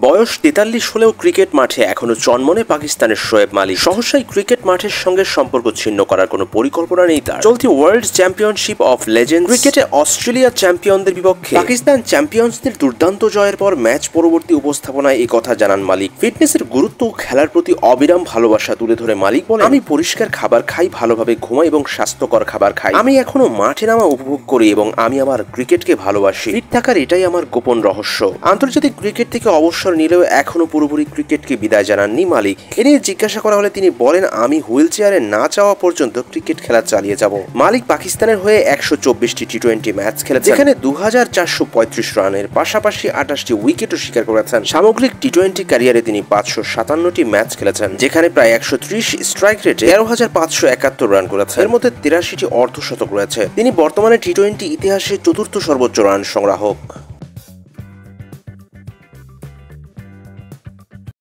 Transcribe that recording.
বয়স ৪৩ হলেও ক্রিকেট মাঠে এখনো চনমনে পাকিস্তানের শোয়েব মালিক। সহসাই ক্রিকেট মাঠের সঙ্গে সম্পর্ক ছিন্ন করার কোনো পরিকল্পনা নেই তার। চলতি ওয়ার্ল্ড চ্যাম্পিয়নশিপ অফ লেজেন্ডস ক্রিকেটে অস্ট্রেলিয়া চ্যাম্পিয়নদের বিপক্ষে পাকিস্তান চ্যাম্পিয়ন্সদের দুর্দান্ত জয়ের পর ম্যাচ পরবর্তী উপস্থাপনায় এই কথা জানান মালিক। ফিটনেসের গুরুত্ব ও খেলার প্রতি অবিরাম ভালোবাসা তুলে ধরে মালিক বলেন, আমি পরিষ্কার খাবার খাই, ভালোভাবে ঘুমাই এবং স্বাস্থ্যকর খাবার খাই। আমি এখনো মাঠে নামা উপভোগ করি এবং আমি আমার ক্রিকেটকে ভালোবাসি। ফিট থাকার এটাই আমার গোপন রহস্য। আন্তর্জাতিক ক্রিকেট থেকে অবসর নিলেও এখনো পুরোপুরি ক্রিকেটকে বিদায় জানাননি মালিক। এ নিয়ে জিজ্ঞাসা করা হলে তিনি বলেন, আমি হুইল চেয়ারে না যাওয়া পর্যন্ত ক্রিকেট খেলা চালিয়ে যাব। মালিক পাকিস্তানের হয়ে ১২৪টি টি-20 ম্যাচ খেলেছেন, যেখানে ২৪৩৫ রানের পাশাপাশি ২৮টি উইকেটও শিকার করেছেন। সামগ্রিক টি-20 ক্যারিয়ারে তিনি ৫৫৭টি ম্যাচ খেলেছেন, যেখানে প্রায় ১৩০ স্ট্রাইক রেটে ১৩৫৭১ রান করেছেন। এর মধ্যে ৮৩টি অর্ধশতক রয়েছে। তিনি বর্তমানে টি-20 ইতিহাসে চতুর্থ সর্বোচ্চ রান সংগ্রাহক।